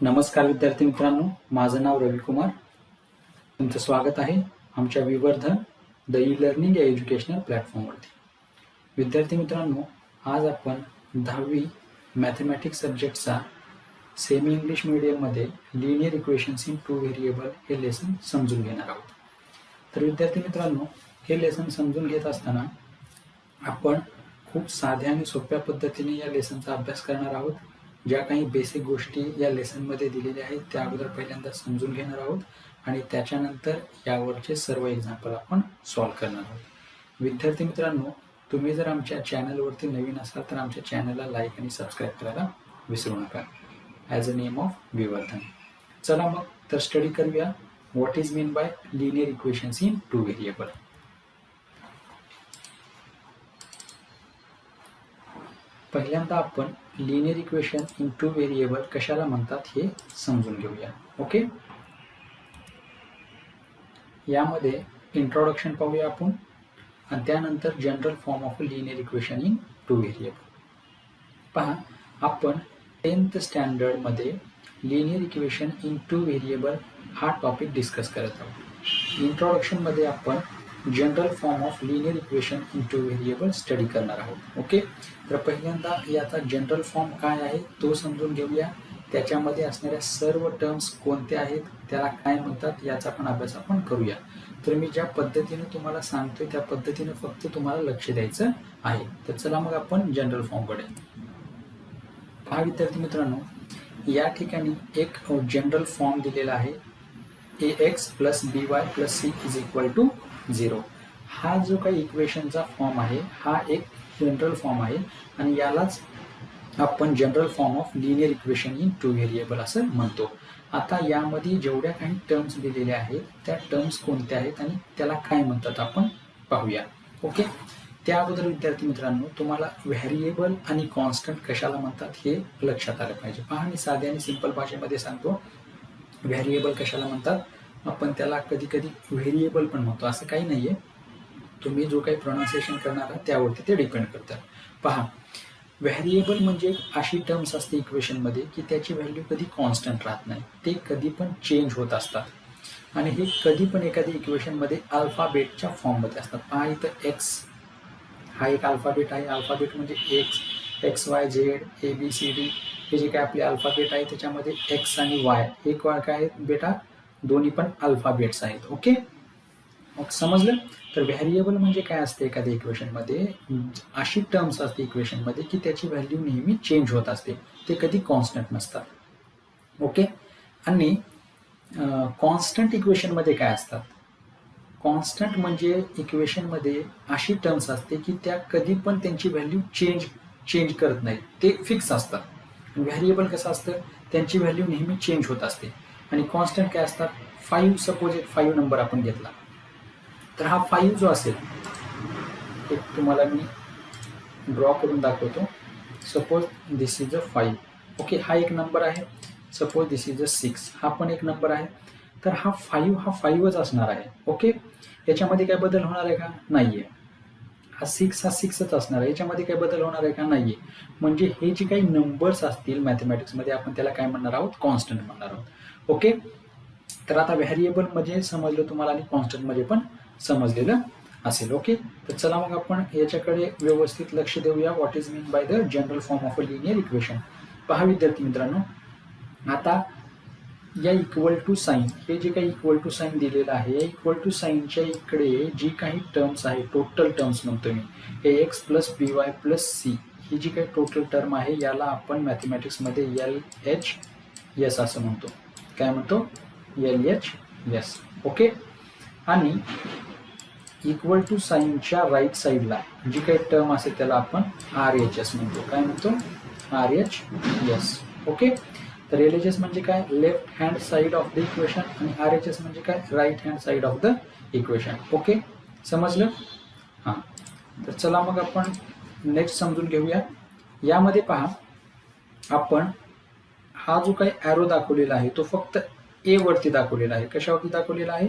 नमस्कार विद्यार्थी मित्रांनो, माझं नाव रविकुमार. तुमचं स्वागत आहे आमच्या Vivardhan the e learning educational प्लॅटफॉर्मवरती. विद्यार्थी मित्रांनो, आज आपण 10वी मॅथमॅटिक्स सब्जेक्टचा सेमी इंग्लिश मीडियममध्ये linear equations in two variable हे लेसन समजून घेणार आहोत. तर विद्यार्थी मित्रांनो, हे लेसन समजून घेत असताना आपण खूप साध्या आणि सोप्या पद्धतीने या लेसनचा अभ्यास करणार आहोत. ज्या काही बेसिक गोष्टी या लेसनमध्ये दिलेल्या आहेत त्या अगोदर पहिल्यांदा समजून घेणार आहोत आणि त्याच्यानंतर यावरचे सर्व एक्झाम्पल आपण सॉल्व्ह करणार आहोत. विद्यार्थी मित्रांनो, तुम्ही जर आमच्या चॅनलवरती नवीन असाल तर आमच्या चॅनलला लाईक आणि सबस्क्राईब करायला विसरू नका. As a name of Vivardhan. चला मग तर स्टडी करूया what is mean by linear equations in two variable. पहिल्यांदा आपण linear equation in two variable कशाला म्हणतात हे समजून घेऊया. ओके, यामध्ये इंट्रोडक्शन पाहूया आपण आणि त्यानंतर general form of linear equation in two variable. पहा, आपण 10th स्टँडर्डमध्ये linear equation in two variable हा टॉपिक डिस्कस करत आहोत. इंट्रोडक्शनमध्ये आपण general form of linear equation in two variable study करणार आहोत. ओके, तर पहिल्यांदा याचा जनरल फॉर्म काय आहे तो समजून घेऊया. त्याच्यामध्ये असणाऱ्या सर्व टर्म्स कोणत्या आहेत, त्याला काय म्हणतात याचा पण अभ्यास आपण करूया. तर मी ज्या पद्धतीने तुम्हाला सांगतोय त्या पद्धतीने फक्त तुम्हाला लक्ष द्यायचं आहे. तर चला मग आपण जनरल फॉर्मकडे. पहा विद्यार्थी मित्रांनो, या ठिकाणी एक जनरल फॉर्म दिलेला आहे. ax + by + c = 0. हा जो काही इक्वेशनचा फॉर्म आहे हा एक जनरल फॉर्म आहे आणि यालाच आपण general form of linear equation in two variable असं म्हणतो. आता यामध्ये जेवढ्या काही टर्म्स दिलेल्या आहेत त्या टर्म्स कोणत्या आहेत आणि त्याला काय म्हणतात आपण पाहूया. ओके, त्या अगोदर विद्यार्थी मित्रांनो, तुम्हाला व्हेरिएबल आणि कॉन्स्टंट कशाला म्हणतात हे लक्षात आलं पाहिजे. पहा, मी साध्या आणि सिंपल भाषेमध्ये सांगतो. व्हेरिएबल कशाला म्हणतात, आपण त्याला कधी कधी व्हेरिएबल पण म्हणतो, असं काही नाहीये. तुम्ही जो काही प्रोनाउन्सिएशन करणार आहात त्यावरती ते डिपेंड करतात. पहा, व्हेरिएबल म्हणजे अशी टर्म्स असते इक्वेशनमध्ये की त्याची व्हॅल्यू कधी कॉन्स्टंट राहत नाही, ते कधी पण चेंज होत असतात आणि हे कधी पण एखाद्या इक्वेशनमध्ये अल्फाबेटच्या फॉर्ममध्ये असतात. पहा, इथं एक्स हा एक अल्फाबेट आहे. अल्फाबेट म्हणजे एक्स वाय झेड ABCD हे जे काय आपले अल्फाबेट आहे त्याच्यामध्ये एक्स आणि वाय एक काय आहेत बेटा, दोन्ही पण अल्फाबेट्स आहेत. ओके, मग समजलं. तर व्हेरिएबल म्हणजे काय असते, एखाद्या इक्वेशनमध्ये अशी टर्म्स असते इक्वेशनमध्ये की त्याची व्हॅल्यू नेहमी चेंज होत असते, ते कधी कॉन्स्टंट नसतात. ओके, आणि कॉन्स्टंट इक्वेशनमध्ये काय असतात, कॉन्स्टंट म्हणजे इक्वेशनमध्ये अशी टर्म्स असते की त्या कधी पण त्यांची व्हॅल्यू चेंज करत नाही, ते फिक्स असतात. व्हेरिएबल कसं असतं, त्यांची व्हॅल्यू नेहमी चेंज होत असते. आणि कॉन्स्टंट काय असतात, 5 सपोज एक 5 नंबर आपण घेतला तर हा 5 जो असेल, एक तुम्हाला मी ड्रॉ करून दाखवतो. Suppose this is a 5. Okay, हा एक नंबर आहे. सपोज दिस इज अ 6, हा पण एक नंबर आहे. तर हा 5च असणार आहे. ओके, याच्यामध्ये काय बदल होणार आहे का, नाहीये. हा 6च असणार आहे, याच्यामध्ये काय बदल होणार आहे का, नाहीये. म्हणजे हे जे काही नंबर्स असतील मॅथमॅटिक्समध्ये आपण त्याला काय म्हणणार आहोत, कॉन्स्टंट म्हणणार आहोत. ओके, तर आता व्हेरिएबल मध्ये समजलं तुम्हाला आणि कॉन्स्टंट मध्ये पण समजलेलं असेल. ओके, तर चला मग आपण याच्याकडे व्यवस्थित लक्ष देऊया. What is mean by the general form of a linear equation. पहा विद्यार्थी मित्रांनो, आता या इक्वल टू साईन, हे जे काही इक्वल टू साईन दिलेलं आहे, या इक्वल टू साईनच्या इकडे जी काही टर्म्स आहे, टोटल टर्म्स म्हणतो मी, ax + by + c ही जी काही टोटल टर्म आहे याला आपण मॅथमॅटिक्समध्ये LHS असं म्हणतो. काय म्हणतो, LHS. ओके, आणि इक्वल टू साईनच्या राईट साईडला जी काही टर्म असेल त्याला आपण RHS म्हणतो. काय म्हणतो, RHS. ओके, तर LHS म्हणजे काय, left hand side of the equation, आणि RHS म्हणजे काय, right hand side of the equation. Okay, समजलं. हां, तर चला मग आपण नेक्स्ट समजून घेऊया. यामध्ये पहा, आपण हा जो काही ॲरो दाखवलेला आहे तो फक्त A वरती दाखवलेला आहे. कशावरती दाखवलेला आहे,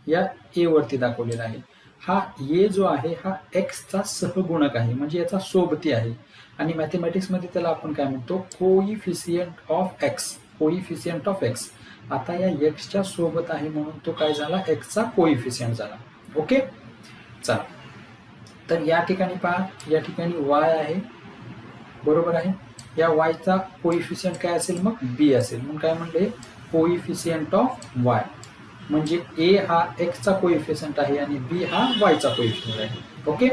या A वरती दाखवलेला आहे. हा A जो आहे हा एक्सचा सहगुणक आहे, म्हणजे याचा सोबती आहे. आणि मॅथमॅटिक्समध्ये त्याला आपण काय म्हणतो, coefficient of x. Coefficient of x. आता या एक्सच्या सोबत आहे म्हणून तो काय झाला, एक्सचा कोइफिशियंट झाला. ओके, चला तर या ठिकाणी पहा, या ठिकाणी वाय आहे, बरोबर आहे. या वायचा कोइफिशियंट काय असेल, मग बी असेल. म्हणून काय म्हणले, कोइफिशियंट ऑफ वाय, म्हणजे ए हा एक्सचा कोइफिशियंट आहे आणि बी हा वायचा कोइफिशियंट आहे. ओके,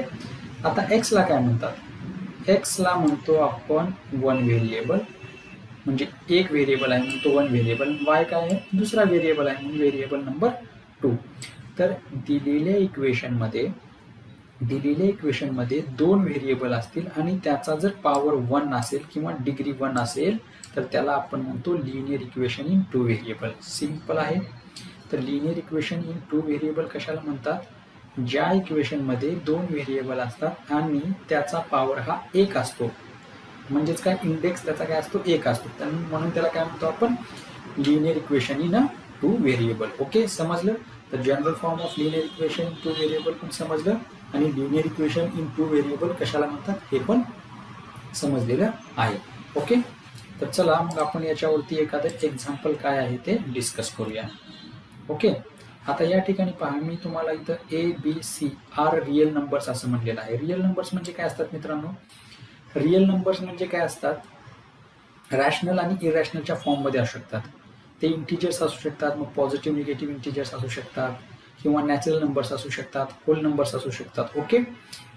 आता एक्सला काय म्हणतात, एक्सला म्हणतो आपण वन व्हेरिएबल, म्हणजे एक व्हेरिएबल आहे म्हणून तो वन व्हेरिएबल. वाय काय आहे, दुसरा व्हेरिएबल आहे म्हणून व्हेरिएबल नंबर 2. तर दिलेल्या इक्वेशनमध्ये दोन व्हेरिएबल असतील आणि त्याचा जर पॉवर 1 असेल किंवा डिग्री 1 असेल तर त्याला आपण म्हणतो linear equation in 2 variable. Simple आहे. तर लिनियर इक्वेशन इन 2 व्हेरिएबल कशाला म्हणतात, ज्या इक्वेशनमध्ये दोन व्हेरिएबल असतात आणि त्याचा पॉवर हा 1 असतो, म्हणजेच काय, इंडेक्स त्याचा काय असतो, 1 असतो, म्हणून त्याला काय म्हणतो आपण, linear equation in 2 variable. Okay, समजलं. तर general form of linear equation in 2 variable पण समजलं आणि लिनियर इक्वेशन इन 2 व्हेरिएबल कशाला म्हणतात हे पण समजलेलं आहे. ओके, तर चला मग आपण याच्यावरती एखादं एक्झाम्पल काय आहे ते डिस्कस करूया. ओके, आता या ठिकाणी पहा, मी तुम्हाला इथं A B C are real numbers असं म्हणलेलं आहे. रिअल नंबर्स म्हणजे काय असतात मित्रांनो, रिअल नंबर्स म्हणजे काय असतात, रॅशनल आणि इरॅशनलच्या फॉर्ममध्ये असू शकतात. ते इंटिजर्स असू शकतात, मग पॉझिटिव्ह निगेटिव्ह इंटिजर्स असू शकतात किंवा नॅचरल नंबर्स असू शकतात, होल नंबर्स असू शकतात. ओके,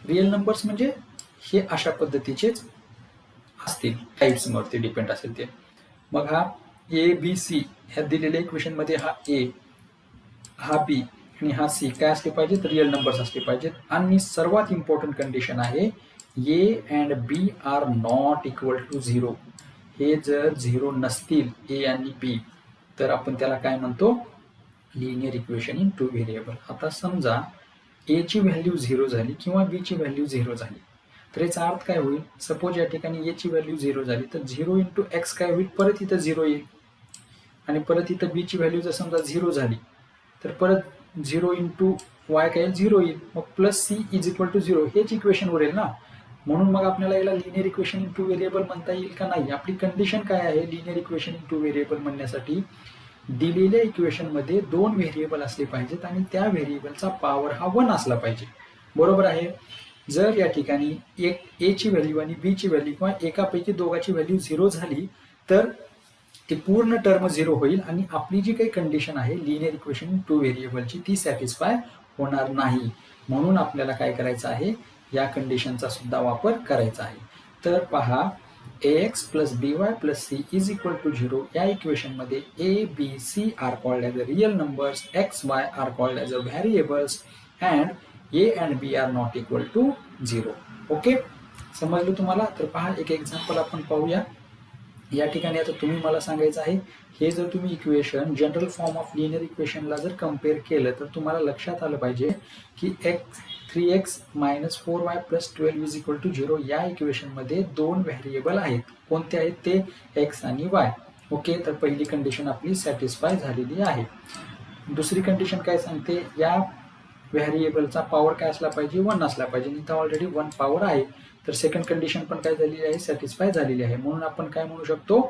रिअल नंबर्स म्हणजे हे अशा पद्धतीचेच असतील, टाईप्सवरती डिपेंड असेल ते. मग हा ए बी सी ह्या दिलेल्या इक्वेशनमध्ये हा ए, हा बी आणि हा सी काय असले पाहिजेत, रिअल नंबर्स असले पाहिजेत. आणि सर्वात इम्पॉर्टंट कंडिशन आहे, A and B are not equal to 0. हे जर 0 नसतील, ए आणि बी, तर आपण त्याला काय म्हणतो, लिनियर इक्वेशन इन 2 व्हेरिएबल. आता समजा ए ची व्हॅल्यू 0 झाली किंवा बी ची व्हॅल्यू 0 झाली, तर याचा अर्थ काय होईल, सपोज या ठिकाणी ए ची व्हॅल्यू 0 झाली तर 0 इंटू एक्स काय होईल, परत इथं 0 येईल. आणि परत इथं बी ची व्हॅल्यू जर समजा 0 झाली तर परत 0 इंटू वाय काय येईल, 0 येईल. मग plus C is equal to 0 हेच इक्वेशन उरेल ना. म्हणून मग आपल्याला याला लिनियर इक्वेशन इन 2 व्हेरिएबल म्हणता येईल का नाही. आपली कंडिशन काय आहे लिनियर इक्वेशन इन 2 व्हेरिएबल म्हणण्यासाठी, दिलेल्या इक्वेशनमध्ये दोन व्हेरिएबल असले पाहिजेत आणि त्या व्हेरिएबलचा पॉवर हा 1 असला पाहिजे, बरोबर आहे. जर या ठिकाणी एक ए ची व्हॅल्यू आणि बी ची व्हॅल्यू किंवा एकापैकी दोघांची व्हॅल्यू 0 झाली तर ती पूर्ण टर्म 0 होईल आणि आपली जी काही कंडिशन आहे लिनियर इक्वेशन इन 2 व्हेरिएबलची ती सॅटिस्फाय होणार नाही. म्हणून आपल्याला काय करायचं आहे, या कंडिशनचा सुद्धा वापर करायचा आहे. तर पहा, ax plus by plus c is equal to 0 या इक्वेशनमध्ये a, b, c are called as the real numbers, x, y are called as the variables and a and b are not equal to 0. Okay, समजलं तुम्हाला. तर पहा, एक example आपण पाहूया. या ठिकाणी आता तुम्ही मला सांगायचं आहे, हे जर तुम्ही equation general form of linear इक्वेशनला जर कम्पेअर केलं तर तुम्हाला लक्षात आलं पाहिजे की 3x - 4y + 12 is equal to 0 या इक्वेशनमध्ये दोन व्हेरिएबल आहेत. कोणते आहेत ते, x आणि y. ओके, तर पहिली कंडिशन आपली सॅटिस्फाय झालेली आहे. दुसरी कंडिशन काय सांगते, या व्हेरिएबलचा पॉवर काय असला पाहिजे, 1 असला पाहिजे. इथं ऑलरेडी 1 पॉवर आहे. तर सेकंड कंडिशन पण काय झालेली आहे, सॅटिस्फाय झालेली आहे. म्हणून आपण काय म्हणू शकतो,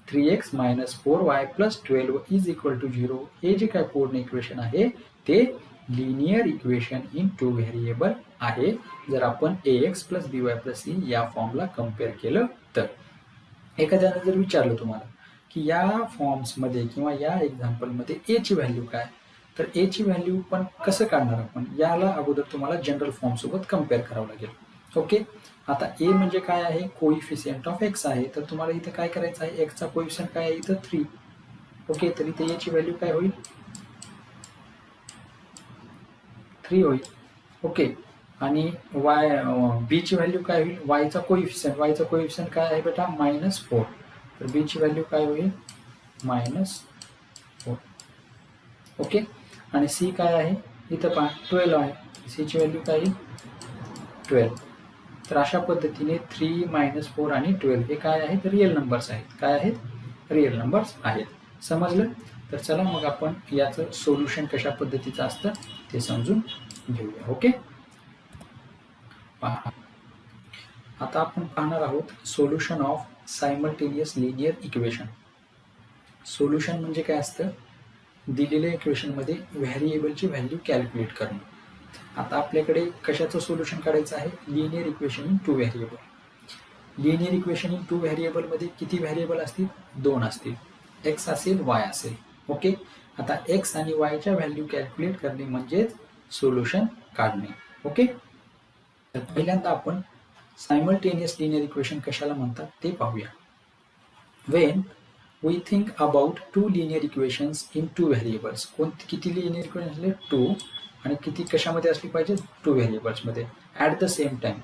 3x - 4y + 12 is equal to 0 हे जे काय पूर्ण इक्वेशन आहे ते लिनियर इक्वेशन इन 2 व्हेरिएबल आहे, जर आपण ax + by + c या फॉर्मला कम्पेअर केलं तर. एखाद्याने जर विचारलं तुम्हाला की या फॉर्म्समध्ये किंवा या एक्झाम्पलमध्ये ए ची व्हॅल्यू काय, तर ए ची व्हॅल्यू पण कसं काढणार आपण, याला अगोदर तुम्हाला जनरल फॉर्म सोबत कम्पेअर करावं लागेल. ओके, आता ए म्हणजे काय आहे, कोइफिशियंट ऑफ एक्स आहे. तर तुम्हाला इथं काय करायचं आहे, एक्सचा कोइफिशियंट काय आहे इथं 3. ओके, तर इथे ए ची व्हॅल्यू काय होईल, 3 होईल. ओके, आणि वाय बी ची व्हॅल्यू काय होईल, वायचा कोइफिशियंट काय आहे बेटा, -4. तर बी ची व्हॅल्यू काय होईल, -4. ओके, आणि सी काय आहे इथं पहा 12 आहे, सी ची व्हॅल्यू काय येईल 12. तर अशा पद्धतीने 3 - 4 आणि 12 हे काय आहेत, रिअल नंबर्स आहेत. काय आहेत, रिअल नंबर्स आहेत. समजलं. तर चला मग आपण याचं सोल्युशन कशा पद्धतीचं असतं ते समजून घेऊया. ओके, पहा, आता आपण पाहणार आहोत solution of simultaneous linear equation. Solution म्हणजे काय असतं, दिलेल्या इक्वेशनमध्ये व्हेरिएबलची व्हॅल्यू कॅल्क्युलेट करणं. आता आपल्याकडे कशाचं सोल्युशन काढायचं आहे, linear equation in two variable. Linear equation in two व्हेरिएबलमध्ये किती व्हेरिएबल असतील, 2 असतील, एक्स असेल वाय असेल. ओके, आता एक्स आणि वायच्या व्हॅल्यू कॅल्क्युलेट करणे म्हणजेच सोल्युशन काढणे. ओके, तर पहिल्यांदा आपण सायमल्टेनियस लिनियर इक्वेशन कशाला म्हणतात ते पाहूया. When we think about two linear equations in two variables. किती लिनियर इक्वेशन असले, 2, आणि किती कशामध्ये असली पाहिजे, 2 व्हेरिएबल्समध्ये ॲट द सेम टाइम.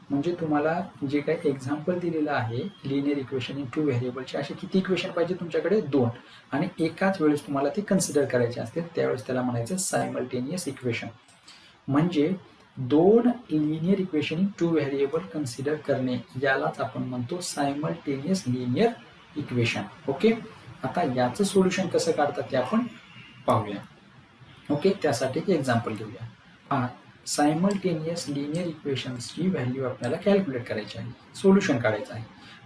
म्हणजे तुम्हाला जे काही एक्झाम्पल दिलेलं आहे लिनियर इक्वेशन इन टू व्हेरिएबलचे, असे किती इक्वेशन पाहिजे तुमच्याकडे, 2, आणि एकाच वेळेस तुम्हाला ते कन्सिडर करायचे असते, त्यावेळेस त्याला म्हणायचं सायमल्टेनियस इक्वेशन. म्हणजे 2 linear equation in two variable consider करणे, यालाच आपण म्हणतो सायमल्टेनियस लिनियर इक्वेशन. ओके, आता याचं सोल्युशन कसं काढतात ते आपण पाहूया. ओके, त्यासाठी एक एक्झाम्पल घेऊया. सायमल्टेनियस लिनियर इक्वेशन्सची व्हॅल्यू आपल्याला कॅल्क्युलेट करायची आहे, सोल्युशन काढायचं आहे.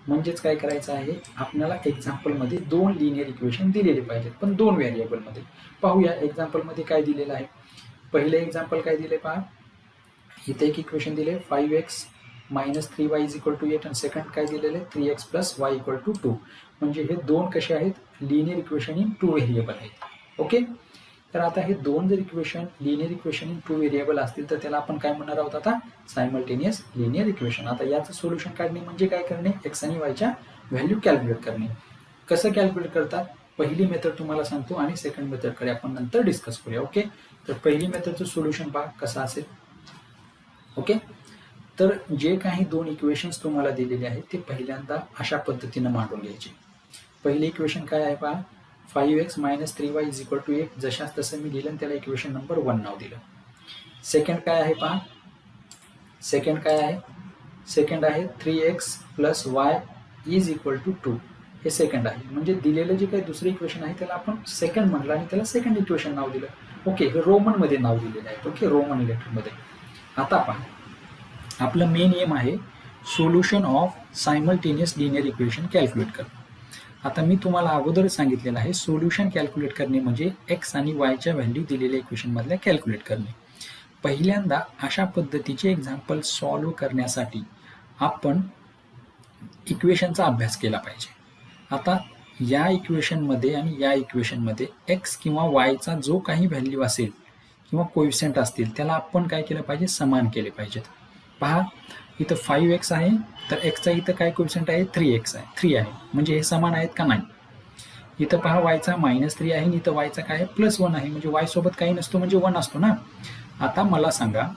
म्हणजेच काय करायचं आहे, आपल्याला एक्झाम्पलमध्ये 2 लिनियर इक्वेशन दिलेले पाहिजेत, पण 2 व्हेरिएबलमध्ये. पाहूया एक्झाम्पलमध्ये काय दिलेलं आहे. पहिलं एक्झाम्पल काय दिले पहा, इथे एक इक्वेशन दिले 5x - 3y = 8, आणि सेकंड काय दिलेले 3x + y = 2. म्हणजे हे 2 कसे आहेत, linear equation in two variable आहेत. ओके, तर आता हे 2 जर equation linear equation in two variable असतील तर त्याला आपण काय म्हणणार आहोत, आता सायमल्टेनियस लिनियर इक्वेशन. आता याचं सोल्युशन काढणे म्हणजे काय करणे, एक्स आणि वायच्या व्हॅल्यू कॅल्क्युलेट करणे. कसं कॅल्क्युलेट करतात, पहिली मेथड तुम्हाला सांगतो आणि सेकंड मेथडकडे आपण नंतर डिस्कस करूया. ओके, तर पहिली मेथडचं सोल्युशन पहा कसं असेल. ओके, तर जे काही 2 इक्वेशन्स तुम्हाला दिलेले आहेत ते पहिल्यांदा अशा पद्धतीनं मांडून घ्यायचे. पहिले इक्वेशन काय आहे पहा, 5x - 3y = 8, जशाच तसं मी दिलं, त्याला इक्वेशन नंबर 1 नाव दिलं. सेकंड काय आहे पहा, सेकंड काय आहे, सेकंड आहे 3x + y = 2. हे सेकंड आहे. म्हणजे दिलेलं जे काही दुसरं इक्वेशन आहे त्याला आपण सेकंड म्हणलं आणि त्याला सेकंड इक्वेशन नाव दिलं. ओके, हे रोमनमध्ये नाव दिलेलं आहे. ओके, रोमन लेटरमध्ये. आता पहा, आपलं मेन एम आहे solution of simultaneous linear equation calculate करणं. आता मी तुम्हाला अगोदरच सांगितलेलं आहे, सोल्युशन कॅल्क्युलेट करणे म्हणजे एक्स आणि वायच्या व्हॅल्यू दिलेल्या इक्वेशनमधल्या कॅल्क्युलेट करणे. पहिल्यांदा अशा पद्धतीचे एक्झाम्पल सॉल्व्ह करण्यासाठी आपण इक्वेशनचा अभ्यास केला पाहिजे. आता या इक्वेशनमध्ये आणि या इक्वेशनमध्ये एक्स किंवा वायचा जो काही व्हॅल्यू असेल किंवा कोएफिशियंट असतील त्याला आपण काय केलं पाहिजे, समान केले पाहिजेत. पहा, इथं 5x आहे, तर एक्सचा इथं काय कोएफिशियंट आहे, 3x आहे, 3 आहे. म्हणजे हे समान आहेत का नाही. इथं पहा वायचा -3 आहे आणि इथं वायचा काय आहे, +1 आहे. म्हणजे वाय सोबत काही नसतो म्हणजे 1 असतो ना. आता मला सांगा,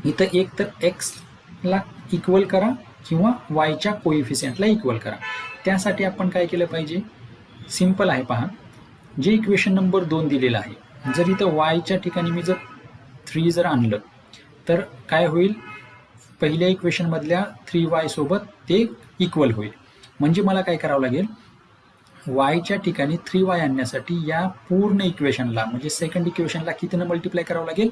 इथं एक तर एक्सला इक्वल करा किंवा वायच्या कोएफिशियंटला इक्वल करा. त्यासाठी आपण काय केलं पाहिजे, सिंपल आहे. पहा, जे इक्वेशन नंबर 2 दिलेलं आहे, जर इथं वायच्या ठिकाणी मी जर 3 जर आणलं तर काय होईल, पहिल्या इक्वेशनमधल्या 3y सोबत ते इक्वल होईल. म्हणजे मला काय करावं लागेल, वायच्या ठिकाणी 3y आणण्यासाठी या पूर्ण इक्वेशनला म्हणजे सेकंड इक्वेशनला कितीनं मल्टिप्लाय करावं लागेल,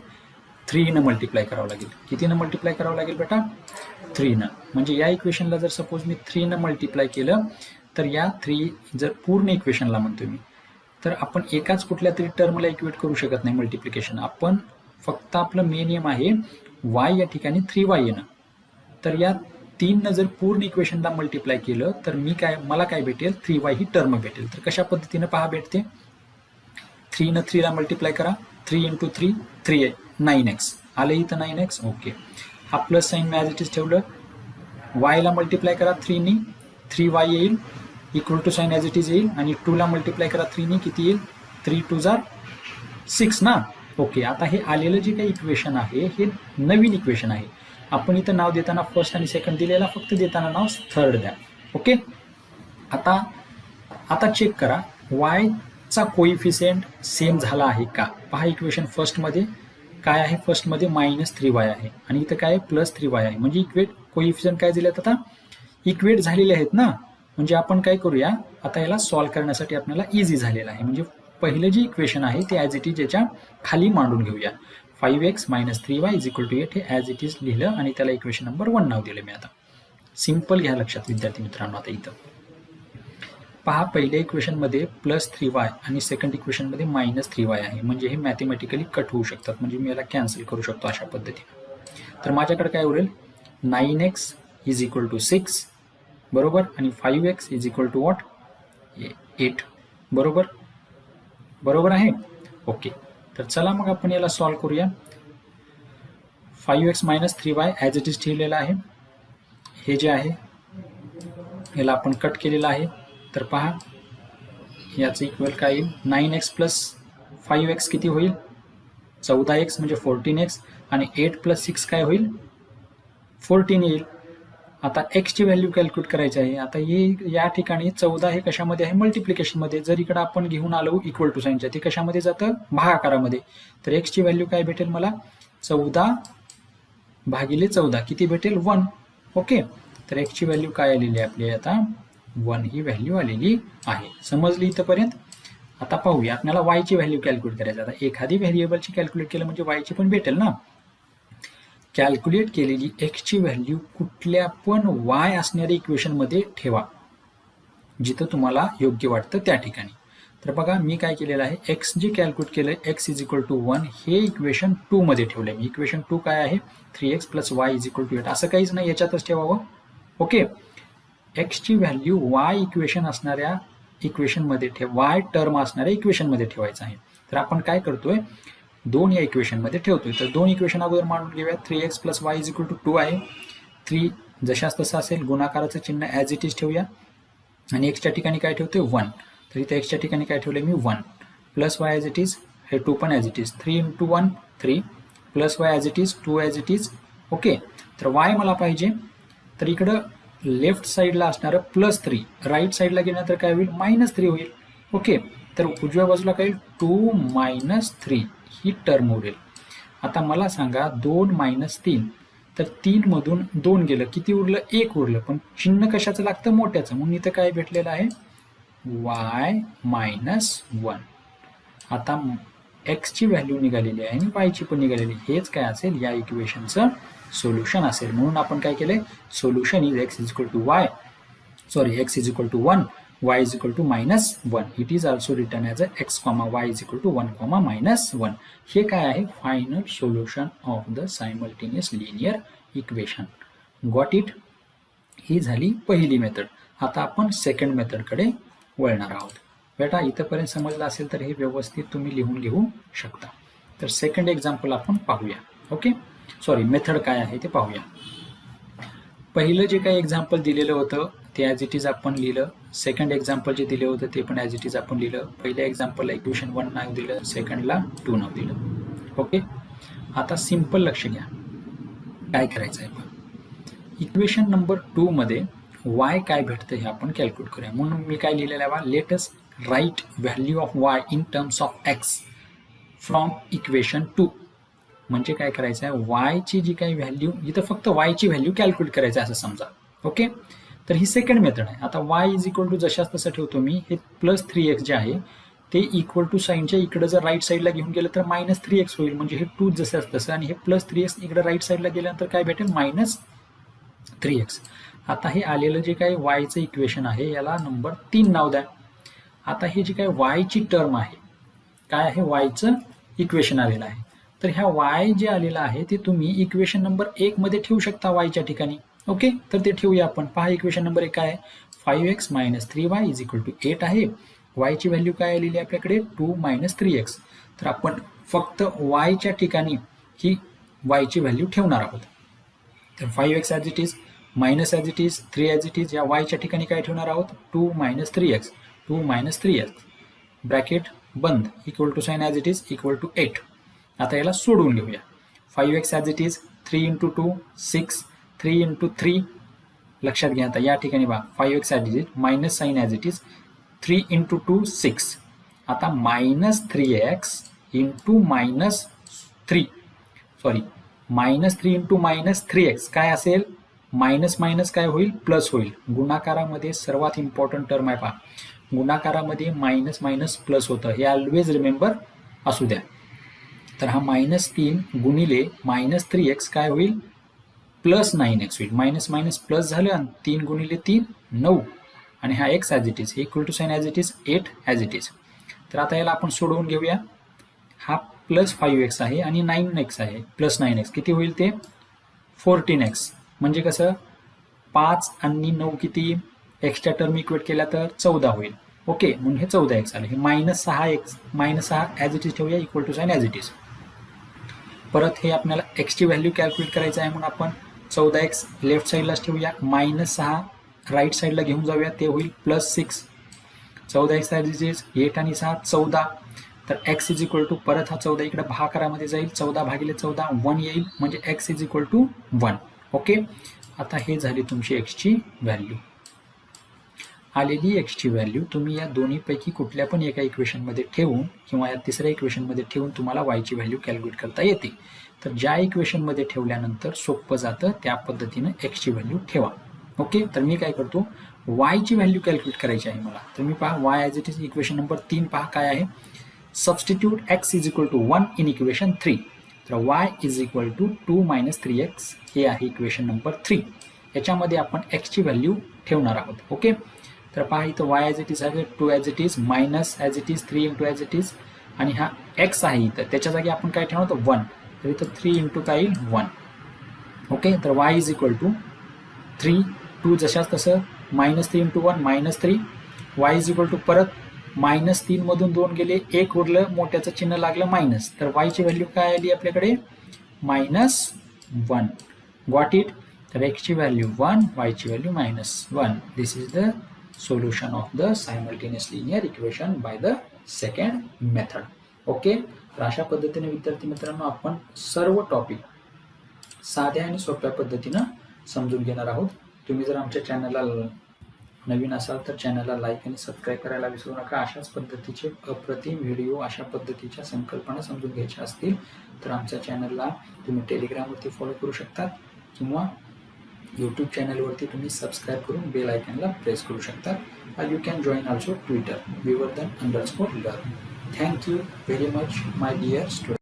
3 मल्टिप्लाय करावं लागेल. कितीनं मल्टिप्लाय करावं लागेल बेटा, 3. म्हणजे या इक्वेशनला जर सपोज मी 3 मल्टिप्लाय केलं तर या 3 जर पूर्ण इक्वेशनला म्हणतो मी, तर आपण एकाच कुठल्या तरी टर्मला इक्वेट करू शकत नाही मल्टिप्लिकेशन. आपण फक्त आपलं मेन एम आहे y या ठिकाणी 3y येणं. तर या 3 जर पूर्ण इक्वेशनला मल्टिप्लाय केलं तर मला काय भेटेल, 3y ही टर्म भेटेल. तर कशा पद्धतीनं पहा भेटते, 3 3ला मल्टिप्लाय करा, 3 × 3 3 9x आलं इथं 9x. ओके, हा प्लस साईन मी ॲज इट इज ठेवलं. वायला मल्टिप्लाय करा 3 3y येईल, equal to sign as it is येईल, आणि 2ला मल्टिप्लाय करा 3 किती येईल, 3 2 6 ना. ओके, आता हे आलेलं जे काही इक्वेशन आहे हे नवीन इक्वेशन आहे. आपण इथं नाव देताना फर्स्ट आणि सेकंड दिलेला, फक्त देताना नाव थर्ड द्या. ओके, आता चेक करा वायचा कोइफिशियंट सेम झाला आहे का. पहा, इक्वेशन फर्स्टमध्ये काय आहे, फर्स्टमध्ये -3y आहे आणि इथं काय +3y आहे. म्हणजे कोइफिशियंट काय दिलेत, आता इक्वेट झालेले आहेत ना. म्हणजे आपण काय करूया, आता याला सॉल्व्ह करण्यासाठी आपल्याला इझी झालेलं आहे. म्हणजे पहिलं जे इक्वेशन आहे ते ॲज इट इज याच्या खाली मांडून घेऊया. 5x - 3y = 8 हे ॲज इट इज लिहिलं आणि त्याला इक्वेशन नंबर 1 नाव दिलं मी. आता सिंपल घ्या लक्षात विद्यार्थी मित्रांनो. आता इथं पहा पहिल्या इक्वेशनमध्ये +3y आणि सेकंड इक्वेशनमध्ये -3y आहे, म्हणजे हे मॅथमॅटिकली कट होऊ शकतात, म्हणजे मी याला कॅन्सल करू शकतो अशा पद्धतीने. तर माझ्याकडे काय उरेल 9x = 6 बरोबर आणि 5x = what 8 बरोबर. बरोबर आहे. ओके, तर चला मग आपण याला सॉल्व्ह करूया. 5x - 3y as it is ठेवलेला आहे. हे जे आहे याला आपण कट केलेलं आहे. तर पहा याचं इक्वल काय येईल 9x + 5x किती होईल 14x म्हणजे 14x आणि 8 + 6 काय होईल 14 येईल. आता x ची व्हॅल्यू कॅल्क्युलेट करायची आहे. आता हे या ठिकाणी 14 हे कशामध्ये आहे मल्टिप्लिकेशनमध्ये. जर इकडे आपण घेऊन आलो इक्वल टू साईनच्या ते कशामध्ये जातं भागाकारामध्ये. तर x ची व्हॅल्यू काय भेटेल मला 14/14 किती भेटेल 1. ओके, तर x ची व्हॅल्यू काय आलेली आहे आपली आता 1 ही व्हॅल्यू आलेली आहे. समजली इथपर्यंत. आता पाहूया आपल्याला y ची व्हॅल्यू कॅल्क्युलेट करायची. आता एखादी व्हेरिएबलची कॅल्क्युलेट केलं म्हणजे y ची पण भेटेल ना. कॅल्क्युलेट केलेली x ची व्हॅल्यू कुठल्या पण y असणाऱ्या इक्वेशनमध्ये ठेवा जिथं तुम्हाला योग्य वाटतं त्या ठिकाणी. तर बघा मी काय केलेलं आहे x जे कॅल्क्युलेट केलंय x = 1 हे इक्वेशन 2 मध्ये ठेवलंय मी. इक्वेशन 2 काय आहे 3x + y = 8 असं काहीच नाही याच्यातच ठेवावं. ओके, x ची व्हॅल्यू y इक्वेशन असणाऱ्या इक्वेशनमध्ये y टर्म असणाऱ्या इक्वेशनमध्ये ठेवायचं आहे. तर आपण काय करतोय 2 या इक्वेशनमध्ये ठेवतोय. तर 2 इक्वेशन अगोदर मांडून घेऊया. 3x + y = 2 आहे. 3 जशास तसं असेल गुणाकाराचं चिन्ह ॲज इट इज ठेवूया आणि x च्या ठिकाणी काय ठेवतोय 1. तर इथे x च्या ठिकाणी काय ठेवलंय मी 1 + y ॲज इट इज हे 2 पण as it is 3 × 1 3 + y as it is 2 as it is. Okay, तर y मला पाहिजे. तर इकडं लेफ्ट साईडला असणारं +3 राईट साईडला गेलं तर काय होईल -3 होईल. ओके, तर उजव्या बाजूला काय होईल 2 - 3 ही टर्म उरेल. आता मला सांगा 2 - 3 तर 3 मधून 2 गेलं किती उरलं 1 उरलं. पण चिन्ह कशाचं लागतं मोठ्याचं म्हणून इथं काय भेटलेलं आहे y - 1. आता x ची व्हॅल्यू निघालेली आहे आणि y ची पण निघालेली. हेच काय असेल या इक्वेशनचं सोल्युशन असेल. म्हणून आपण काय केलंय solution is x = 1 y = -1. It is also written as x, y = 1, -1. हे काय आहे final solution of the simultaneous linear equation. Got it. ही झाली पहिली मेथड. आता आपण सेकंड मेथडकडे वळणार आहोत. बेटा इथंपर्यंत समजलं असेल तर हे व्यवस्थित तुम्ही लिहून घेऊ शकता. तर सेकंड एक्झाम्पल आपण पाहूया. ओके, सॉरी मेथड काय आहे ते पाहूया. पहिलं जे काही एक्झाम्पल दिलेलं होतं ते ॲज इट इज आपण लिहिलं. सेकंड एक्झाम्पल जे दिले होतं ते पण ॲज इट इज आपण लिहिलं. पहिल्या एक्झाम्पलला इक्वेशन 1 नाव दिलं, सेकंडला 2 नाव दिलं. ओके, आता सिम्पल लक्ष घ्या काय करायचं आहे. इक्वेशन नंबर 2 मध्ये y काय भेटतं हे आपण कॅल्क्युलेट करूया. म्हणून मी काय लिहिलेलं आहे let us write value of y in terms of x from equation 2. म्हणजे काय करायचं आहे y ची जी काही व्हॅल्यू इथं फक्त y ची व्हॅल्यू कॅल्क्युलेट करायचं असं समजा. ओके, तर ही सेकंड मेथड आहे. आता y = जशाच तसं ठेवतो मी. हे +3x जे आहे ते इक्वल टू साईनच्या इकडे जर राईट साईडला घेऊन गेलं तर -3x होईल. म्हणजे हे 2 जसंच तसं आणि हे +3x इकडे राईट साईडला गेल्यानंतर काय भेटेल -3x. आता हे आलेलं जे काही y चं इक्वेशन आहे याला नंबर 3 नाव द्या. आता हे जे काही y ची टर्म आहे काय आहे y चं इक्वेशन आलेलं आहे. तर ह्या y जे आलेलं आहे ते तुम्ही इक्वेशन नंबर 1 मध्ये ठेवू शकता y च्या ठिकाणी. ओके, तर ते ठेवूया आपण. पहा इक्वेशन नंबर 1 काय आहे 5x - 3y = 8 आहे. y ची व्हॅल्यू काय आलेली आहे आपल्याकडे 2 - 3x. तर आपण फक्त y च्या ठिकाणी ही y ची व्हॅल्यू ठेवणार आहोत. तर 5x as it is minus as it is 3 as it is या y च्या ठिकाणी काय ठेवणार आहोत 2 - 3x 2 - 3x ब्रॅकेट बंद equal to sign as it is equal to 8. आता याला सोडून घेऊया. 5x ॲज इट इज 3 × 2 6 3 × 3 लक्षात घ्या. आता या ठिकाणी बघा 5x as it is minus sign as it is 3 × 2 6. आता -3x × -3 सॉरी -3 × -3x काय असेल मायनस मायनस काय होईल प्लस होईल. गुणाकारामध्ये सर्वात इम्पॉर्टंट टर्म आहे पहा. गुणाकारामध्ये मायनस मायनस प्लस होतं हे ऑलवेज रिमेंबर असू द्या. तर हा -3 गुणिले -3x काय होईल +9x होईल. मायनस मायनस प्लस झालं आणि 3 × 3 9 आणि हा x ॲज इट इज, हे equal to sign as it is 8 as it is. तर आता याला आपण सोडवून घेऊया. हा प्लस 5x आहे आणि 9x आहे, प्लस 9x किती होईल ते 14x. म्हणजे कसं 5 आणि 9 किती एक्स्ट्रा टर्म इक्वेट केल्या तर 14 होईल. ओके, म्हणून हे 14x आले. हे -6x -6 ॲज इट इज ठेवूया equal to sign as it is. परत हे आपल्याला एक्सची व्हॅल्यू कॅल्क्युलेट करायचं आहे म्हणून आपण 14x लेफ्ट साईडलाच ठेवूया, -6 राईट साईडला घेऊन जाऊया, ते होईल +6. 14x ॲज इट इज 8 आणि 6 14. तर x इज इक्वल टू परत हा 14 इकडे भागाकारामध्ये जाईल, 14 भागिले 14 1 येईल, म्हणजे x is equal to 1. Okay, आता हे झाली तुमची एक्सची व्हॅल्यू. आलेली एक्सची व्हॅल्यू तुम्ही या दोन्हीपैकी कुठल्या पण एका इक्वेशनमध्ये ठेवून किंवा या तिसऱ्या इक्वेशनमध्ये ठेवून तुम्हाला वायची व्हॅल्यू कॅल्क्युलेट करता येते. तर ज्या इक्वेशनमध्ये ठेवल्यानंतर सोपं जातं त्या पद्धतीनं एक्सची व्हॅल्यू ठेवा. ओके, तर मी काय करतो, वायची व्हॅल्यू कॅल्क्युलेट करायची आहे मला. तर मी पहा y as it is equation number 3 पहा काय आहे. Substitute x is equal to 1 in equation 3. तर y is equal to 2 - 3x हे आहे इक्वेशन नंबर 3. याच्यामध्ये आपण एक्सची व्हॅल्यू ठेवणार आहोत. ओके, तर पहा इथं y ॲज इट इज आहे 2 as it is minus as it is 3 into as it is, आणि हा x आहे इथं त्याच्या जागी आपण काय ठेवणार तर 1. तर इथं 3 इंटू काय येईल 1. ओके, तर y इज इक्वल टू 3 2 जशाच तसं -3 into 1 -3. y is equal to परत -3 मधून 2 गेले, 1 उरलं, मोठ्याचं चिन्ह लागलं मायनस. तर y ची व्हॅल्यू काय आली आपल्याकडे -1. Got it. तर x ची व्हॅल्यू 1, y ची value -1. This is the solution of the simultaneous linear equation by the second method. Okay, तर अशा पद्धतीने विद्यार्थी मित्रांनो आपण सर्व टॉपिक साध्या आणि सोप्या पद्धतीनं समजून घेणार आहोत. तुम्ही जर आमच्या चॅनलला नवीन असाल तर चॅनलला लाईक आणि सबस्क्राईब करायला विसरू नका. अशाच पद्धतीचे अप्रतिम व्हिडिओ, अशा पद्धतीच्या संकल्पना समजून घ्यायच्या असतील तर आमच्या चॅनलला तुम्ही टेलिग्रामवरती फॉलो करू शकता किंवा यूट्यूब चॅनलवरती तुम्ही सबस्क्राईब करून बेल आयकॉनला प्रेस करू शकता. You can join also Twitter विवर्धन_learn. Thank you very much my dear student.